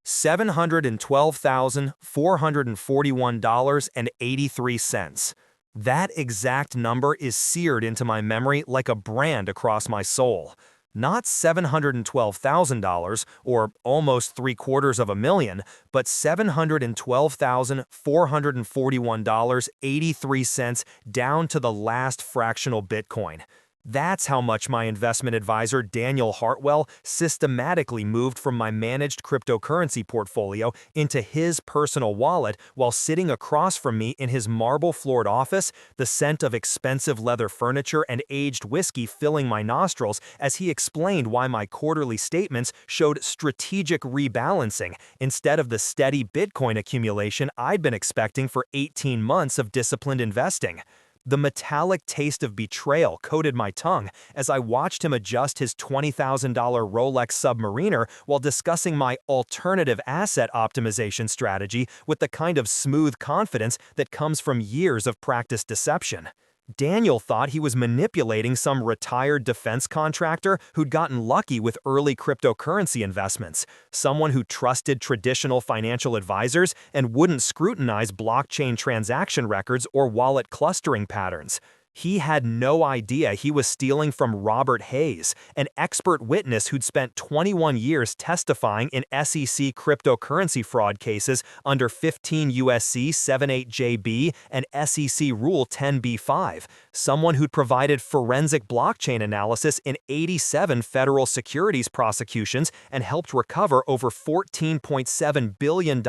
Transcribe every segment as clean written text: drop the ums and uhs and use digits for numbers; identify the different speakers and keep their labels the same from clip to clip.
Speaker 1: $712,441.83. That exact number is seared into my memory like a brand across my soul. Not $712,000, or almost three-quarters of a million, but $712,441.83 down to the last fractional Bitcoin. That's how much my investment advisor Daniel Hartwell systematically moved from my managed cryptocurrency portfolio into his personal wallet while sitting across from me in his marble-floored office, the scent of expensive leather furniture and aged whiskey filling my nostrils as he explained why my quarterly statements showed strategic rebalancing instead of the steady Bitcoin accumulation I'd been expecting for 18 months of disciplined investing. The metallic taste of betrayal coated my tongue as I watched him adjust his $20,000 Rolex Submariner while discussing my alternative asset optimization strategy with the kind of smooth confidence that comes from years of practiced deception. Daniel thought he was manipulating some retired defense contractor who'd gotten lucky with early cryptocurrency investments, someone who trusted traditional financial advisors and wouldn't scrutinize blockchain transaction records or wallet clustering patterns. He had no idea he was stealing from Robert Hayes, an expert witness who'd spent 21 years testifying in SEC cryptocurrency fraud cases under 15 USC 78JB and SEC Rule 10b-5, someone who'd provided forensic blockchain analysis in 87 federal securities prosecutions and helped recover over $14.7 billion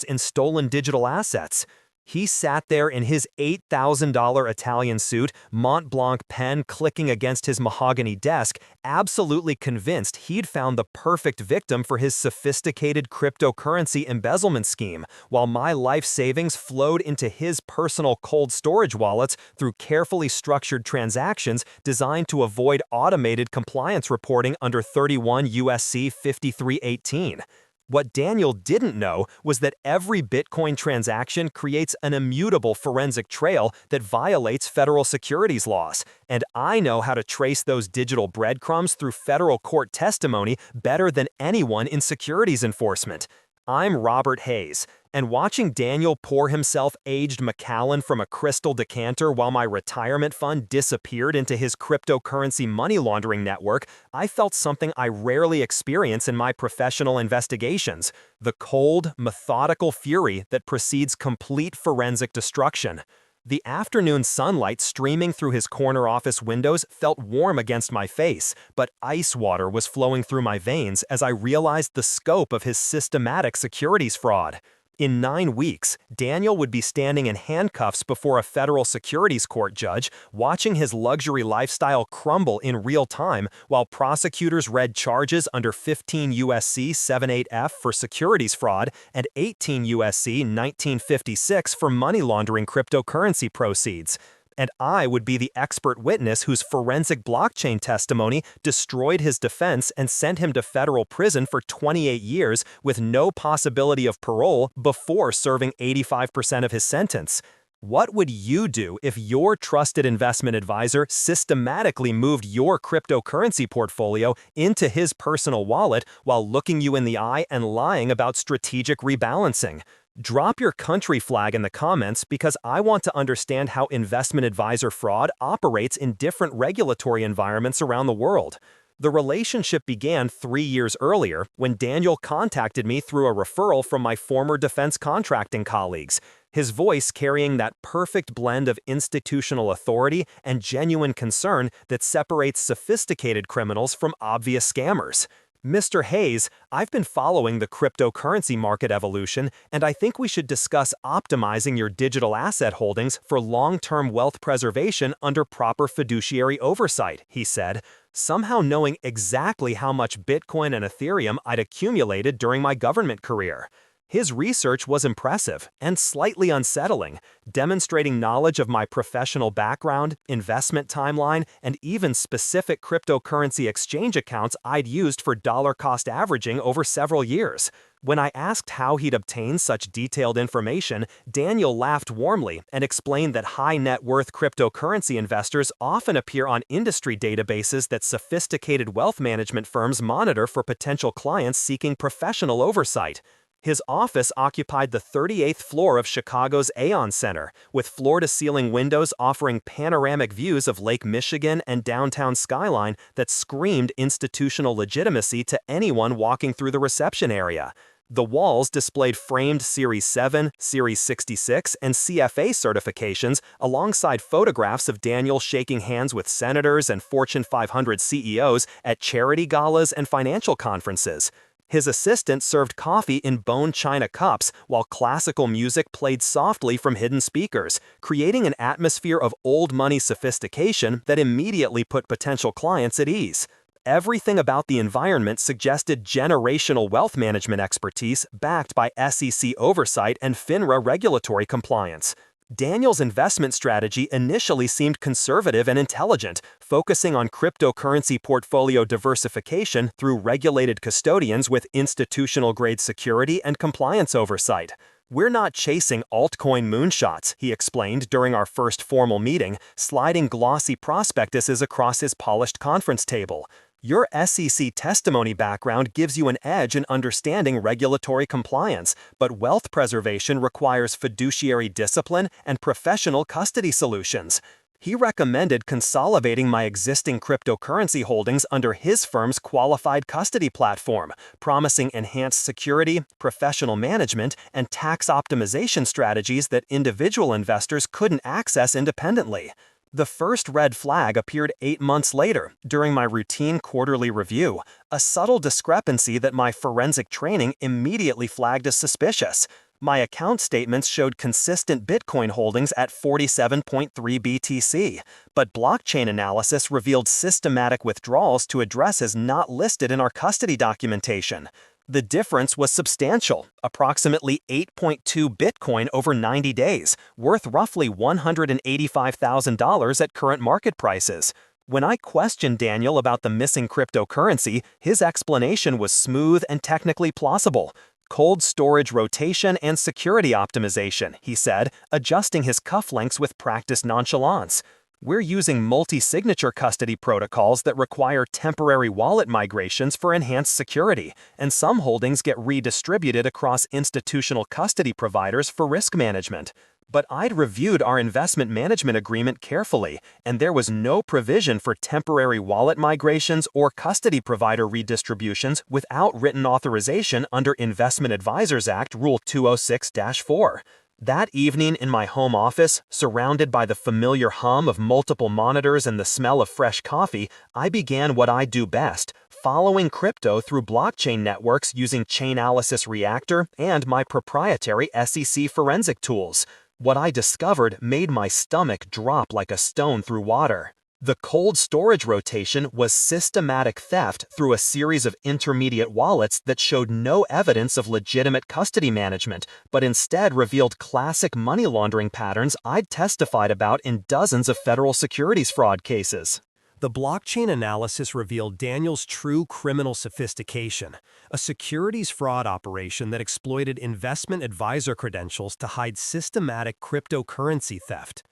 Speaker 1: in stolen digital assets. He sat there in his $8,000 Italian suit, Mont Blanc pen clicking against his mahogany desk, absolutely convinced he'd found the perfect victim for his sophisticated cryptocurrency embezzlement scheme, while my life savings flowed into his personal cold storage wallets through carefully structured transactions designed to avoid automated compliance reporting under 31 USC 5318. What Daniel didn't know was that every Bitcoin transaction creates an immutable forensic trail that violates federal securities laws, and I know how to trace those digital breadcrumbs through federal court testimony better than anyone in securities enforcement. I'm Robert Hayes, and watching Daniel pour himself aged Macallan from a crystal decanter while my retirement fund disappeared into his cryptocurrency money laundering network, I felt something I rarely experience in my professional investigations: the cold, methodical fury that precedes complete forensic destruction. The afternoon sunlight streaming through his corner office windows felt warm against my face, but ice water was flowing through my veins as I realized the scope of his systematic securities fraud. In 9 weeks, Daniel would be standing in handcuffs before a federal securities court judge, watching his luxury lifestyle crumble in real time while prosecutors read charges under 15 USC 78F for securities fraud and 18 USC 1956 for money laundering cryptocurrency proceeds. And I would be the expert witness whose forensic blockchain testimony destroyed his defense and sent him to federal prison for 28 years with no possibility of parole before serving 85% of his sentence. What would you do if your trusted investment advisor systematically moved your cryptocurrency portfolio into his personal wallet while looking you in the eye and lying about strategic rebalancing? Drop your country flag in the comments because I want to understand how investment advisor fraud operates in different regulatory environments around the world. The relationship began 3 years earlier when Daniel contacted me through a referral from my former defense contracting colleagues, his voice carrying that perfect blend of institutional authority and genuine concern that separates sophisticated criminals from obvious scammers. Mr. Hayes, I've been following the cryptocurrency market evolution, and I think we should discuss optimizing your digital asset holdings for long-term wealth preservation under proper fiduciary oversight, he said, somehow knowing exactly how much Bitcoin and Ethereum I'd accumulated during my government career. His research was impressive and slightly unsettling, demonstrating knowledge of my professional background, investment timeline, and even specific cryptocurrency exchange accounts I'd used for dollar-cost averaging over several years. When I asked how he'd obtained such detailed information, Daniel laughed warmly and explained that high-net-worth cryptocurrency investors often appear on industry databases that sophisticated wealth management firms monitor for potential clients seeking professional oversight. His office occupied the 38th floor of Chicago's Aon Center, with floor-to-ceiling windows offering panoramic views of Lake Michigan and downtown skyline that screamed institutional legitimacy to anyone walking through the reception area. The walls displayed framed Series 7, Series 66, and CFA certifications alongside photographs of Daniel shaking hands with senators and Fortune 500 CEOs at charity galas and financial conferences. His assistant served coffee in bone china cups while classical music played softly from hidden speakers, creating an atmosphere of old money sophistication that immediately put potential clients at ease. Everything about the environment suggested generational wealth management expertise backed by SEC oversight and FINRA regulatory compliance. Daniel's investment strategy initially seemed conservative and intelligent, focusing on cryptocurrency portfolio diversification through regulated custodians with institutional-grade security and compliance oversight. "We're not chasing altcoin moonshots," he explained during our first formal meeting, sliding glossy prospectuses across his polished conference table. "Your SEC testimony background gives you an edge in understanding regulatory compliance, but wealth preservation requires fiduciary discipline and professional custody solutions." He recommended consolidating my existing cryptocurrency holdings under his firm's qualified custody platform, promising enhanced security, professional management, and tax optimization strategies that individual investors couldn't access independently. The first red flag appeared 8 months later, during my routine quarterly review, a subtle discrepancy that my forensic training immediately flagged as suspicious. My account statements showed consistent Bitcoin holdings at 47.3 BTC, but blockchain analysis revealed systematic withdrawals to addresses not listed in our custody documentation. The difference was substantial, approximately 8.2 Bitcoin over 90 days, worth roughly $185,000 at current market prices. When I questioned Daniel about the missing cryptocurrency, his explanation was smooth and technically plausible. "Cold storage rotation and security optimization," he said, adjusting his cufflinks with practiced nonchalance. "We're using multi-signature custody protocols that require temporary wallet migrations for enhanced security, and some holdings get redistributed across institutional custody providers for risk management." But I'd reviewed our investment management agreement carefully, and there was no provision for temporary wallet migrations or custody provider redistributions without written authorization under Investment Advisors Act Rule 206-4. That evening in my home office, surrounded by the familiar hum of multiple monitors and the smell of fresh coffee, I began what I do best, following crypto through blockchain networks using Chainalysis Reactor and my proprietary SEC forensic tools. What I discovered made my stomach drop like a stone through water. The cold storage rotation was systematic theft through a series of intermediate wallets that showed no evidence of legitimate custody management, but instead revealed classic money laundering patterns I'd testified about in dozens of federal securities fraud cases. The blockchain analysis revealed Daniel's true criminal sophistication, a securities fraud operation that exploited investment advisor credentials to hide systematic cryptocurrency theft.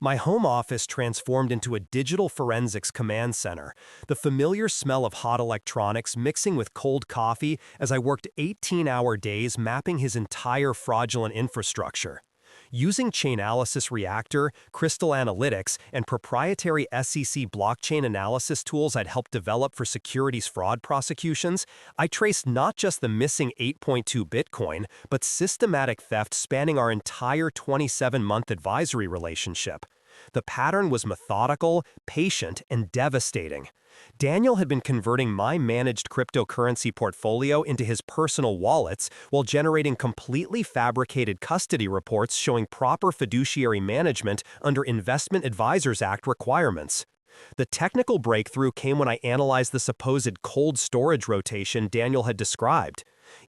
Speaker 1: My home office transformed into a digital forensics command center, the familiar smell of hot electronics mixing with cold coffee as I worked 18-hour days mapping his entire fraudulent infrastructure. Using Chainalysis Reactor, Crystal Analytics, and proprietary SEC blockchain analysis tools I'd helped develop for securities fraud prosecutions, I traced not just the missing 8.2 Bitcoin, but systematic theft spanning our entire 27-month advisory relationship. The pattern was methodical, patient, and devastating. Daniel had been converting my managed cryptocurrency portfolio into his personal wallets while generating completely fabricated custody reports showing proper fiduciary management under Investment Advisors Act requirements. The technical breakthrough came when I analyzed the supposed cold storage rotation Daniel had described.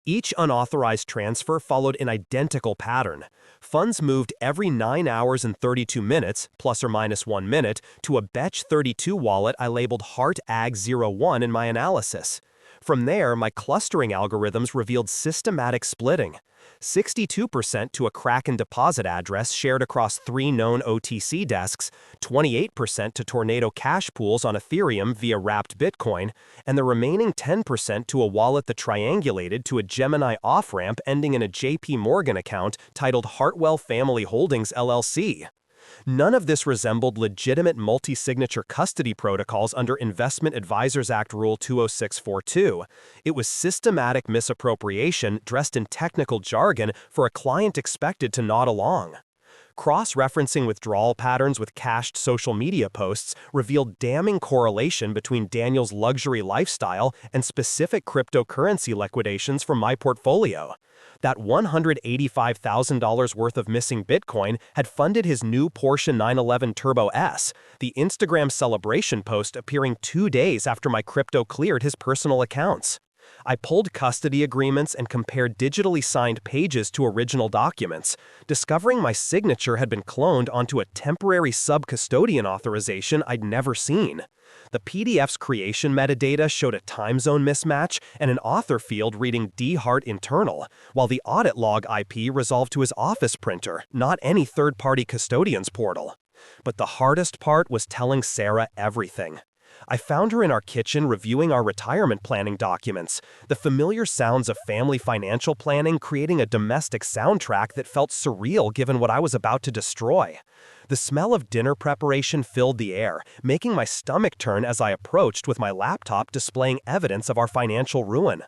Speaker 1: Each unauthorized transfer followed an identical pattern. Funds moved every 9 hours and 32 minutes, plus or minus 1 minute, to a Betch32 wallet I labeled HeartAg01 in my analysis.
Speaker 2: From there, my clustering algorithms revealed systematic splitting. 62% to a Kraken deposit address shared across 3 known OTC desks, 28% to Tornado cash pools on Ethereum via wrapped Bitcoin, and the remaining 10% to a wallet that triangulated to a Gemini off-ramp ending in a JP Morgan account titled Hartwell Family Holdings LLC. None of this resembled legitimate multi-signature custody protocols under Investment Advisors Act Rule 20642. It was systematic misappropriation dressed in technical jargon for a client expected to nod along. Cross-referencing withdrawal patterns with cached social media posts revealed damning correlation between Daniel's luxury lifestyle and specific cryptocurrency liquidations from my portfolio. That $185,000 worth of missing Bitcoin had funded his new Porsche 911 Turbo S, the Instagram celebration post appearing 2 days after my crypto cleared his personal accounts. I pulled custody agreements and compared digitally signed pages to original documents, discovering my signature had been cloned onto a temporary sub-custodian authorization I'd never seen. The PDF's creation metadata showed a time zone mismatch and an author field reading D-Hart internal, while the audit log IP resolved to his office printer, not any third-party custodian's portal. But the hardest part was telling Sarah everything. I found her in our kitchen reviewing our retirement planning documents, the familiar sounds of family financial planning creating a domestic soundtrack that felt surreal given what I was about to destroy. The smell of dinner preparation filled the air, making my stomach turn as I approached with my laptop displaying evidence of our financial ruin.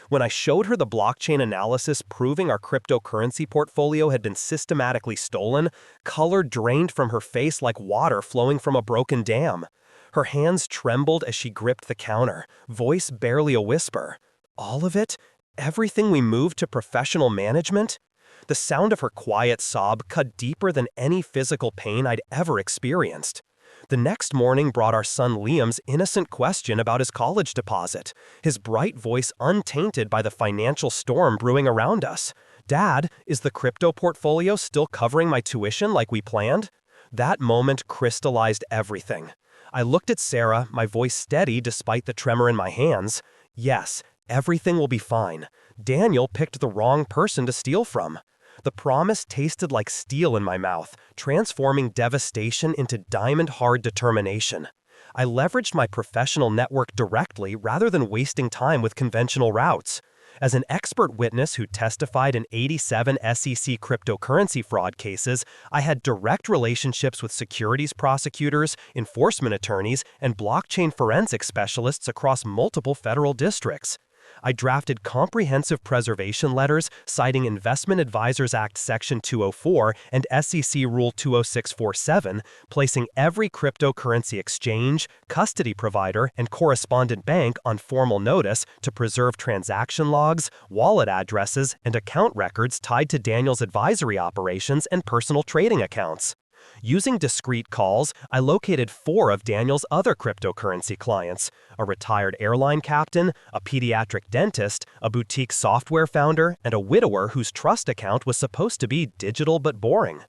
Speaker 2: When I showed her the blockchain analysis proving our cryptocurrency portfolio had been systematically stolen, color drained from her face like water flowing from a broken dam. Her hands trembled as she gripped the counter, voice barely a whisper. All of it? Everything we moved to professional management? The sound of her quiet sob cut deeper than any physical pain I'd ever experienced. The next morning brought our son Liam's innocent question about his college deposit, his bright voice untainted by the financial storm brewing around us. "Dad, is the crypto portfolio still covering my tuition like we planned?" That moment crystallized everything. I looked at Sarah, my voice steady despite the tremor in my hands. Yes, everything will be fine. Daniel picked the wrong person to steal from. The promise tasted like steel in my mouth, transforming devastation into diamond-hard determination. I leveraged my professional network directly rather than wasting time with conventional routes. As an expert witness who testified in 87 SEC cryptocurrency fraud cases, I had direct relationships with securities prosecutors, enforcement attorneys, and blockchain forensic specialists across multiple federal districts. I drafted comprehensive preservation letters citing Investment Advisors Act Section 204 and SEC Rule 20647, placing every cryptocurrency exchange, custody provider, and correspondent bank on formal notice to preserve transaction logs, wallet addresses, and account records tied to Daniel's advisory operations and personal trading accounts. Using discrete calls, I located 4 of Daniel's other cryptocurrency clients: a retired airline captain, a pediatric dentist, a boutique software founder, and a widower whose trust account was supposed to be digital but boring.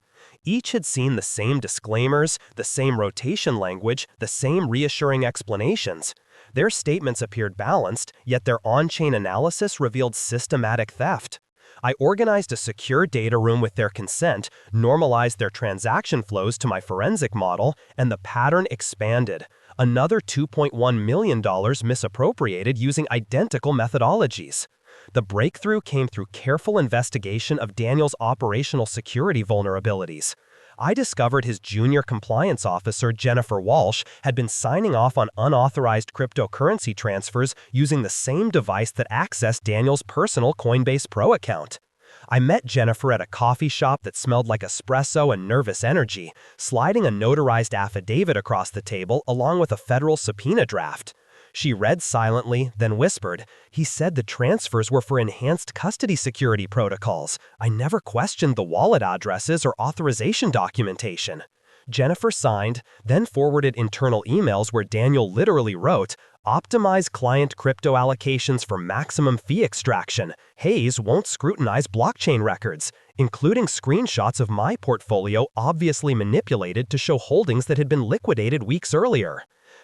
Speaker 2: Each had seen the same disclaimers, the same rotation language, the same reassuring explanations. Their statements appeared balanced, yet their on-chain analysis revealed systematic theft. I organized a secure data room with their consent, normalized their transaction flows to my forensic model, and the pattern expanded. Another $2.1 million misappropriated using identical methodologies. The breakthrough came through careful investigation of Daniel's operational security vulnerabilities. I discovered his junior compliance officer, Jennifer Walsh, had been signing off on unauthorized cryptocurrency transfers using the same device that accessed Daniel's personal Coinbase Pro account. I met Jennifer at a coffee shop that smelled like espresso and nervous energy, sliding a notarized affidavit across the table along with a federal subpoena draft. She read silently, then whispered, "He said the transfers were for enhanced custody security protocols. I never questioned the wallet addresses or authorization documentation." Jennifer signed, then forwarded internal emails where Daniel literally wrote, "Optimize client crypto allocations for maximum fee extraction. Hayes won't scrutinize blockchain records," including screenshots of my portfolio obviously manipulated to show holdings that had been liquidated weeks earlier.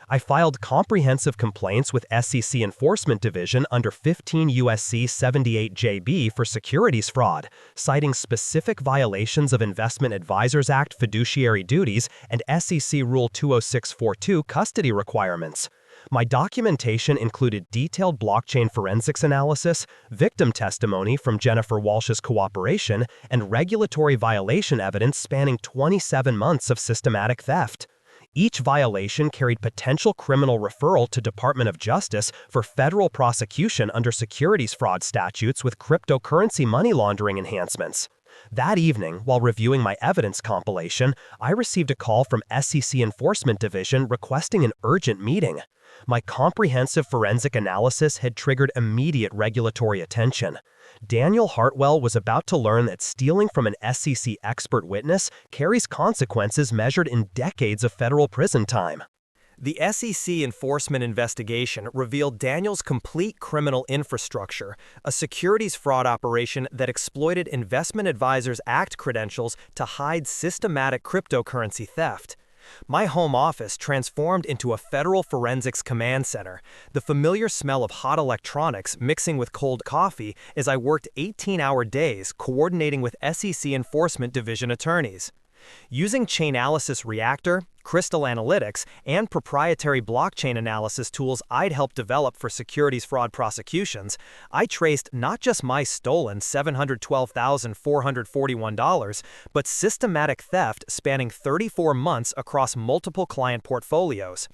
Speaker 2: I filed comprehensive complaints with SEC Enforcement Division under 15 U.S.C. 78JB for securities fraud, citing specific violations of Investment Advisors Act fiduciary duties and SEC Rule 20642 custody requirements. My documentation included detailed blockchain forensics analysis, victim testimony from Jennifer Walsh's cooperation, and regulatory violation evidence spanning 27 months of systematic theft. Each violation carried potential criminal referral to Department of Justice for federal prosecution under securities fraud statutes with cryptocurrency money laundering enhancements. That evening, while reviewing my evidence compilation, I received a call from SEC Enforcement Division requesting an urgent meeting. My comprehensive forensic analysis had triggered immediate regulatory attention. Daniel Hartwell was about to learn that stealing from an SEC expert witness carries consequences measured in decades of federal prison time.
Speaker 1: The SEC enforcement investigation revealed Daniel's complete criminal infrastructure, a securities fraud operation that exploited Investment Advisors Act credentials to hide systematic cryptocurrency theft. My home office transformed into a federal forensics command center, the familiar smell of hot electronics mixing with cold coffee as I worked 18-hour days coordinating with SEC Enforcement Division attorneys. Using Chainalysis Reactor, Crystal Analytics, and proprietary blockchain analysis tools I'd helped develop for securities fraud prosecutions, I traced not just my stolen $712,441, but systematic theft spanning 34 months across multiple client portfolios.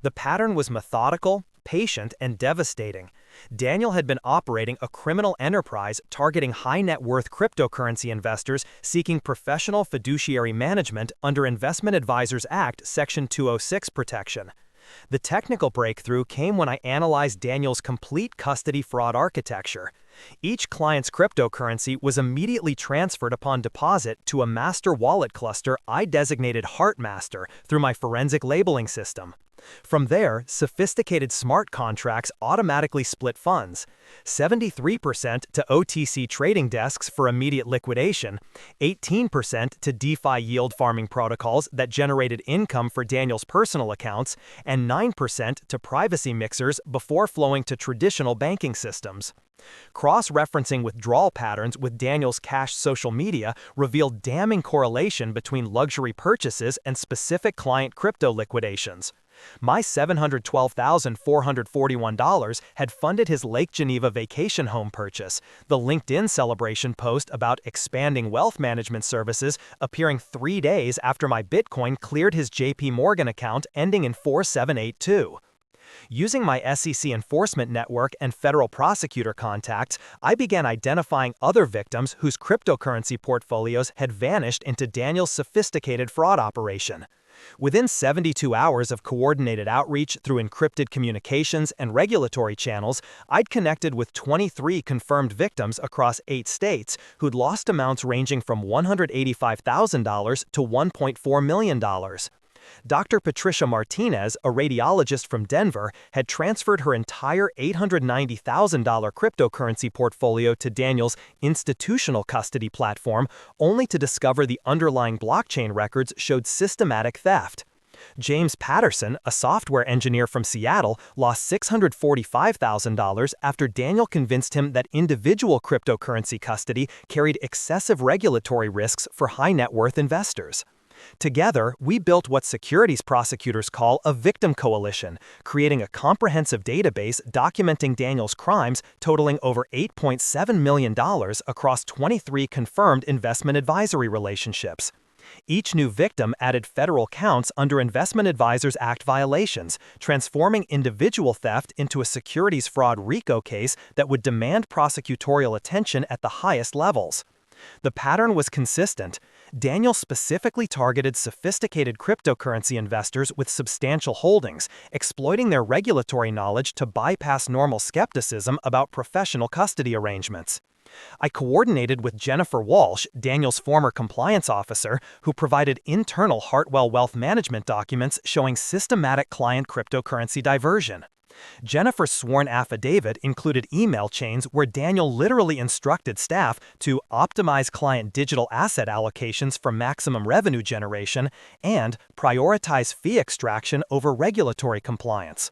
Speaker 1: The pattern was methodical, patient, and devastating. Daniel had been operating a criminal enterprise targeting high-net-worth cryptocurrency investors seeking professional fiduciary management under Investment Advisors Act Section 206 protection. The technical breakthrough came when I analyzed Daniel's complete custody fraud architecture. Each client's cryptocurrency was immediately transferred upon deposit to a master wallet cluster I designated Heartmaster through my forensic labeling system. From there, sophisticated smart contracts automatically split funds, 73% to OTC trading desks for immediate liquidation, 18% to DeFi yield farming protocols that generated income for Daniel's personal accounts, and 9% to privacy mixers before flowing to traditional banking systems. Cross-referencing withdrawal patterns with Daniel's cached social media revealed damning correlation between luxury purchases and specific client crypto liquidations. My $712,441 had funded his Lake Geneva vacation home purchase, the LinkedIn celebration post about expanding wealth management services appearing 3 days after my Bitcoin cleared his JP Morgan account ending in 4782. Using my SEC enforcement network and federal prosecutor contacts, I began identifying other victims whose cryptocurrency portfolios had vanished into Daniel's sophisticated fraud operation. Within 72 hours of coordinated outreach through encrypted communications and regulatory channels, I'd connected with 23 confirmed victims across 8 states who'd lost amounts ranging from $185,000 to $1.4 million. Dr. Patricia Martinez, a radiologist from Denver, had transferred her entire $890,000 cryptocurrency portfolio to Daniel's institutional custody platform, only to discover the underlying blockchain records showed systematic theft. James Patterson, a software engineer from Seattle, lost $645,000 after Daniel convinced him that individual cryptocurrency custody carried excessive regulatory risks for high-net-worth investors. Together, we built what securities prosecutors call a victim coalition, creating a comprehensive database documenting Daniel's crimes totaling over $8.7 million across 23 confirmed investment advisory relationships. Each new victim added federal counts under Investment Advisors Act violations, transforming individual theft into a securities fraud RICO case that would demand prosecutorial attention at the highest levels. The pattern was consistent. Daniel specifically targeted sophisticated cryptocurrency investors with substantial holdings, exploiting their regulatory knowledge to bypass normal skepticism about professional custody arrangements. I coordinated with Jennifer Walsh, Daniel's former compliance officer, who provided internal Hartwell wealth management documents showing systematic client cryptocurrency diversion.
Speaker 2: Jennifer's sworn affidavit included email chains where Daniel literally instructed staff to optimize client digital asset allocations for maximum revenue generation and prioritize fee extraction over regulatory compliance.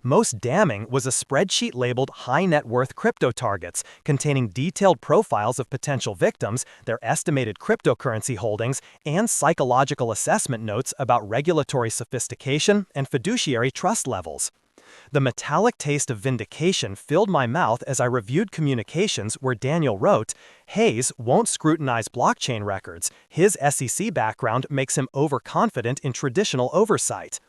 Speaker 2: Most damning was a spreadsheet labeled high net worth crypto targets, containing detailed profiles of potential victims, their estimated cryptocurrency holdings, and psychological assessment notes about regulatory sophistication and fiduciary trust levels. The metallic taste of vindication filled my mouth as I reviewed communications where Daniel wrote, Hayes won't scrutinize blockchain records. His SEC background makes him overconfident in traditional oversight.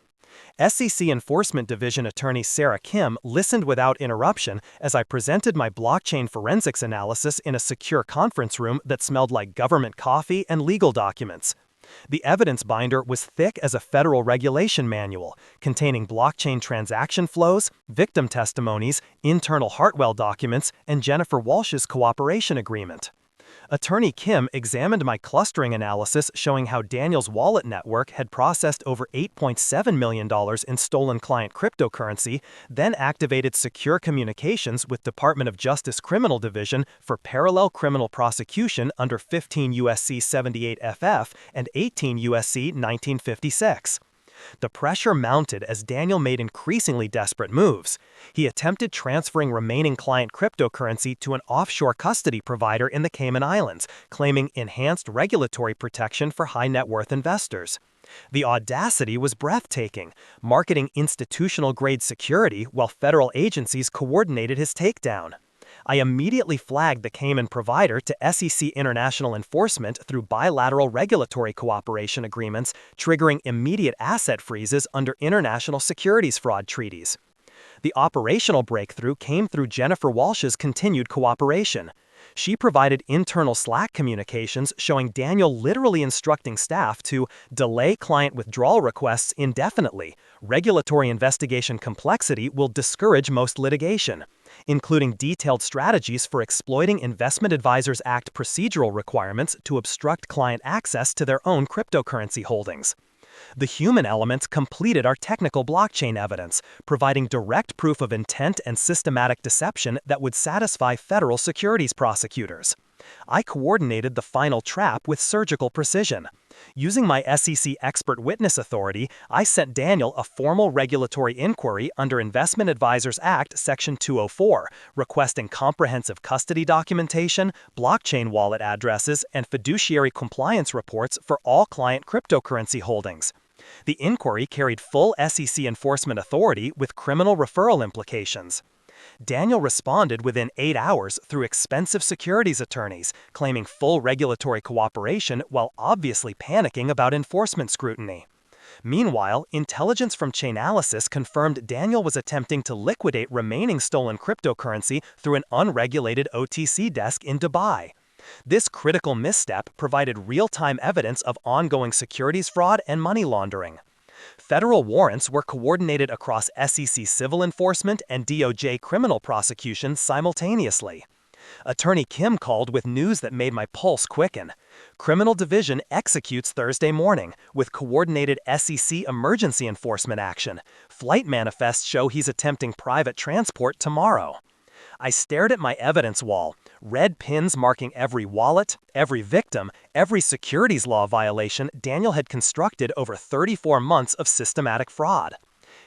Speaker 2: SEC Enforcement Division attorney Sarah Kim listened without interruption as I presented my blockchain forensics analysis in a secure conference room that smelled like government coffee and legal documents. The evidence binder was thick as a federal regulation manual, containing blockchain transaction flows, victim testimonies, internal Hartwell documents, and Jennifer Walsh's cooperation agreement. Attorney Kim examined my clustering analysis showing how Daniel's wallet network had processed over $8.7 million in stolen client cryptocurrency, then activated secure communications with Department of Justice Criminal Division for parallel criminal prosecution under 15 U.S.C. 78 FF and 18 U.S.C. 1956. The pressure mounted as Daniel made increasingly desperate moves. He attempted transferring remaining client cryptocurrency to an offshore custody provider in the Cayman Islands, claiming enhanced regulatory protection for high net worth investors. The audacity was breathtaking, marketing institutional-grade security while federal agencies coordinated his takedown. I immediately flagged the Cayman provider to SEC International Enforcement through bilateral regulatory cooperation agreements, triggering immediate asset freezes under international securities fraud treaties. The operational breakthrough came through Jennifer Walsh's continued cooperation. She provided internal Slack communications showing Daniel literally instructing staff to delay client withdrawal requests indefinitely. Regulatory investigation complexity will discourage most litigation, including detailed strategies for exploiting Investment Advisors Act procedural requirements to obstruct client access to their own cryptocurrency holdings. The human elements completed our technical blockchain evidence, providing direct proof of intent and systematic deception that would satisfy federal securities prosecutors. I coordinated the final trap with surgical precision. Using my SEC expert witness authority, I sent Daniel a formal regulatory inquiry under Investment Advisors Act Section 204, requesting comprehensive custody documentation, blockchain wallet addresses, and fiduciary compliance reports for all client cryptocurrency holdings. The inquiry carried full SEC enforcement authority with criminal referral implications. Daniel responded within 8 hours through expensive securities attorneys, claiming full regulatory cooperation while obviously panicking about enforcement scrutiny. Meanwhile, intelligence from Chainalysis confirmed Daniel was attempting to liquidate remaining stolen cryptocurrency through an unregulated OTC desk in Dubai. This critical misstep provided real-time evidence of ongoing securities fraud and money laundering. Federal warrants were coordinated across SEC civil enforcement and DOJ criminal prosecution simultaneously. Attorney Kim called with news that made my pulse quicken. Criminal Division executes Thursday morning with coordinated SEC emergency enforcement action. Flight manifests show he's attempting private transport tomorrow. I stared at my evidence wall, red pins marking every wallet, every victim, every securities law violation Daniel had constructed over 34 months of systematic fraud.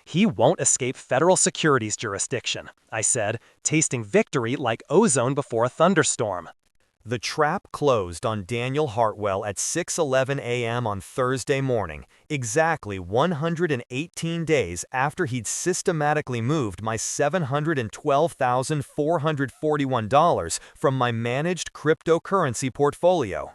Speaker 2: He won't escape federal securities jurisdiction, I said, tasting victory like ozone before a thunderstorm.
Speaker 1: The trap closed on Daniel Hartwell at 6:11 a.m. on Thursday morning, exactly 118 days after he'd systematically moved my $712,441 from my managed cryptocurrency portfolio.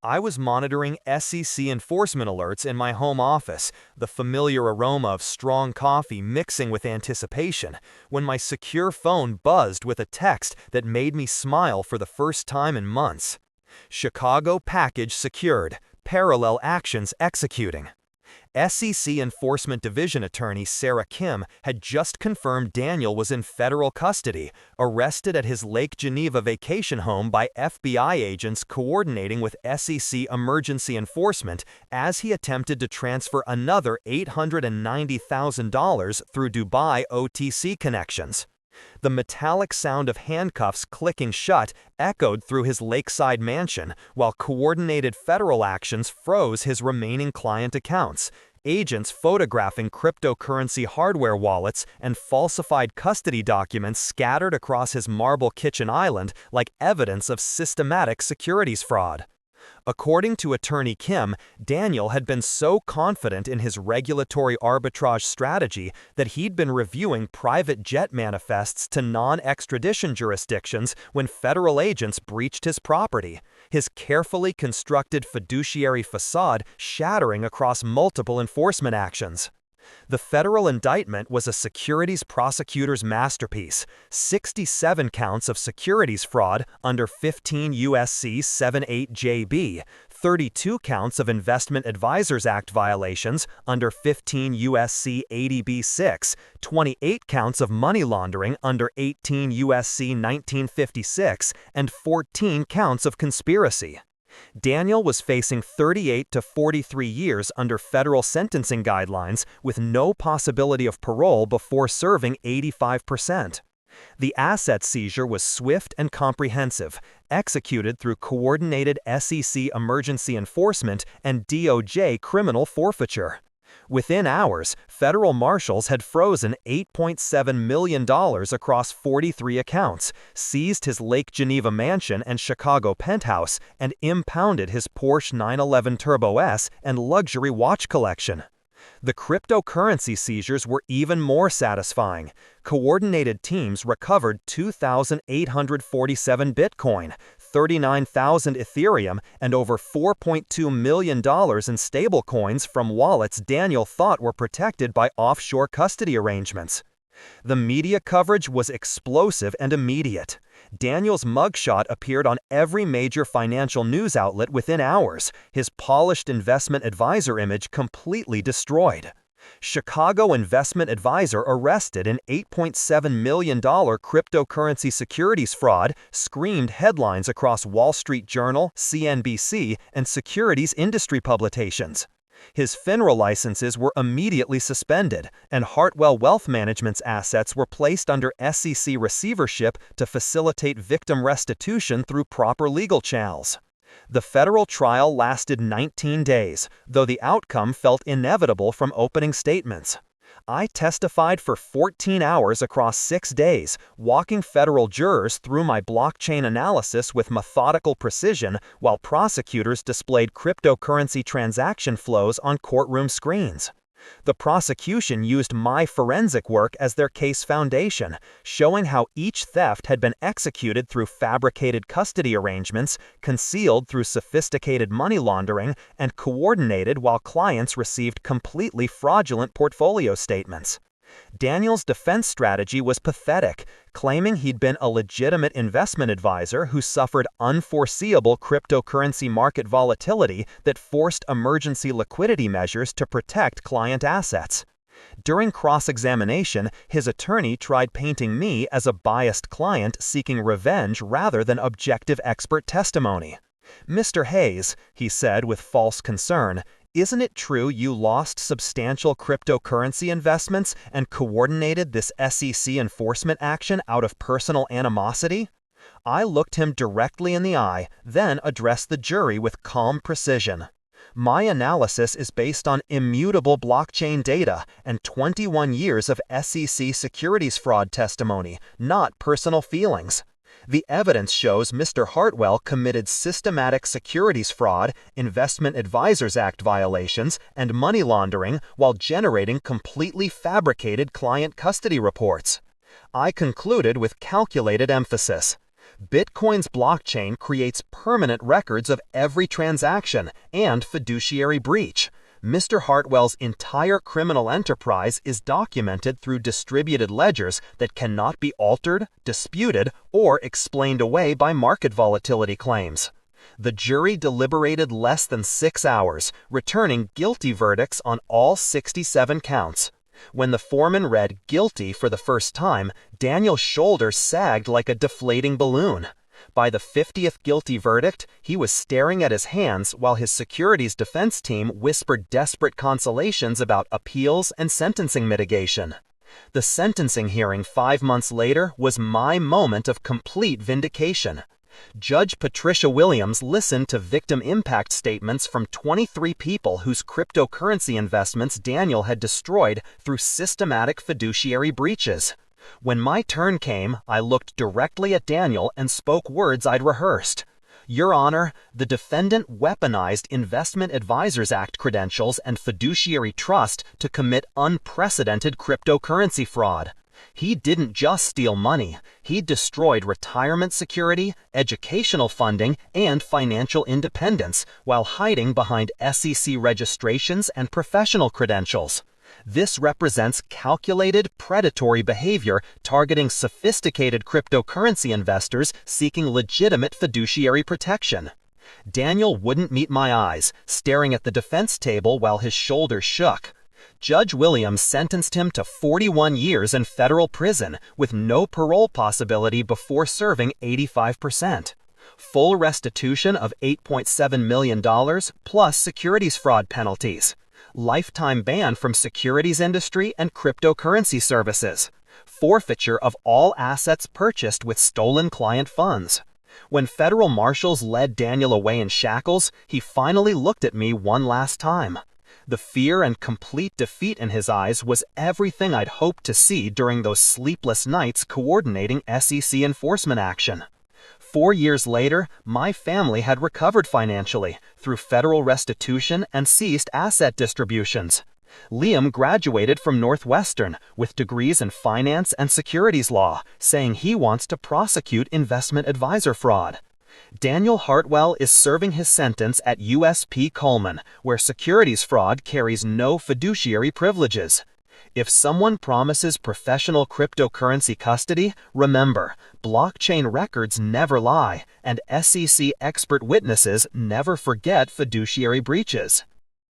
Speaker 1: I was monitoring SEC enforcement alerts in my home office, the familiar aroma of strong coffee mixing with anticipation, when my secure phone buzzed with a text that made me smile for the first time in months. Chicago package secured, parallel actions executing. SEC Enforcement Division attorney Sarah Kim had just confirmed Daniel was in federal custody, arrested at his Lake Geneva vacation home by FBI agents coordinating with SEC Emergency Enforcement as he attempted to transfer another $890,000 through Dubai OTC connections. The metallic sound of handcuffs clicking shut echoed through his lakeside mansion, while coordinated federal actions froze his remaining client accounts. Agents photographing cryptocurrency hardware wallets and falsified custody documents scattered across his marble kitchen island like evidence of systematic securities fraud. According to attorney Kim, Daniel had been so confident in his regulatory arbitrage strategy that he'd been reviewing private jet manifests to non-extradition jurisdictions when federal agents breached his property, his carefully constructed fiduciary facade shattering across multiple enforcement actions. The federal indictment was a securities prosecutor's masterpiece: 67 counts of securities fraud under 15 U.S.C. 78JB, 32 counts of Investment Advisors Act violations under 15 U.S.C. 80B6, 28 counts of money laundering under 18 U.S.C. 1956, and 14 counts of conspiracy. Daniel was facing 38 to 43 years under federal sentencing guidelines with no possibility of parole before serving 85%. The asset seizure was swift and comprehensive, executed through coordinated SEC emergency enforcement and DOJ criminal forfeiture. Within hours, federal marshals had frozen $8.7 million across 43 accounts, seized his Lake Geneva mansion and Chicago penthouse, and impounded his Porsche 911 Turbo S and luxury watch collection. The cryptocurrency seizures were even more satisfying. Coordinated teams recovered 2,847 Bitcoin, 39,000 Ethereum, and over $4.2 million in stablecoins from wallets Daniel thought were protected by offshore custody arrangements. The media coverage was explosive and immediate. Daniel's mugshot appeared on every major financial news outlet within hours, his polished investment advisor image completely destroyed. Chicago investment advisor arrested in $8.7 million cryptocurrency securities fraud screamed headlines across Wall Street Journal, CNBC, and securities industry publications. His FINRA licenses were immediately suspended, and Hartwell Wealth Management's assets were placed under SEC receivership to facilitate victim restitution through proper legal channels. The federal trial lasted 19 days, though the outcome felt inevitable from opening statements. I testified for 14 hours across 6 days, walking federal jurors through my blockchain analysis with methodical precision while prosecutors displayed cryptocurrency transaction flows on courtroom screens. The prosecution used my forensic work as their case foundation, showing how each theft had been executed through fabricated custody arrangements, concealed through sophisticated money laundering, and coordinated while clients received completely fraudulent portfolio statements. Daniel's defense strategy was pathetic, claiming he'd been a legitimate investment advisor who suffered unforeseeable cryptocurrency market volatility that forced emergency liquidity measures to protect client assets. During cross-examination, his attorney tried painting me as a biased client seeking revenge rather than objective expert testimony. "Mr. Hayes," he said with false concern, "isn't it true you lost substantial cryptocurrency investments and coordinated this SEC enforcement action out of personal animosity?" I looked him directly in the eye, then addressed the jury with calm precision. "My analysis is based on immutable blockchain data and 21 years of SEC securities fraud testimony, not personal feelings. The evidence shows Mr. Hartwell committed systematic securities fraud, Investment Advisors Act violations, and money laundering while generating completely fabricated client custody reports." I concluded with calculated emphasis. Bitcoin's blockchain creates permanent records of every transaction and fiduciary breach. Mr. Hartwell's entire criminal enterprise is documented through distributed ledgers that cannot be altered, disputed, or explained away by market volatility claims.
Speaker 2: The jury deliberated less than 6 hours, returning guilty verdicts on all 67 counts. When the foreman read guilty for the first time, Daniel's shoulders sagged like a deflating balloon. By the 50th guilty verdict, he was staring at his hands while his securities defense team whispered desperate consolations about appeals and sentencing mitigation. The sentencing hearing 5 months later was my moment of complete vindication. Judge Patricia Williams listened to victim impact statements from 23 people whose cryptocurrency investments Daniel had destroyed through systematic fiduciary breaches. When my turn came, I looked directly at Daniel and spoke words I'd rehearsed. Your Honor, the defendant weaponized Investment Advisors Act credentials and fiduciary trust to commit unprecedented cryptocurrency fraud. He didn't just steal money, he destroyed retirement security, educational funding, and financial independence while hiding behind SEC registrations and professional credentials. This represents calculated, predatory behavior targeting sophisticated cryptocurrency investors seeking legitimate fiduciary protection. Daniel wouldn't meet my eyes, staring at the defense table while his shoulders shook. Judge Williams sentenced him to 41 years in federal prison with no parole possibility before serving 85%. Full restitution of $8.7 million plus securities fraud penalties. Lifetime ban from securities industry and cryptocurrency services. Forfeiture of all assets purchased with stolen client funds. When federal marshals led Daniel away in shackles, he finally looked at me one last time. The fear and complete defeat in his eyes was everything I'd hoped to see during those sleepless nights coordinating SEC enforcement action. 4 years later, my family had recovered financially through federal restitution and ceased asset distributions. Liam graduated from Northwestern with degrees in finance and securities law, saying he wants to prosecute investment advisor fraud. Daniel Hartwell is serving his sentence at USP Coleman, where securities fraud carries no fiduciary privileges. If someone promises professional cryptocurrency custody, remember, blockchain records never lie, and SEC expert witnesses never forget fiduciary breaches.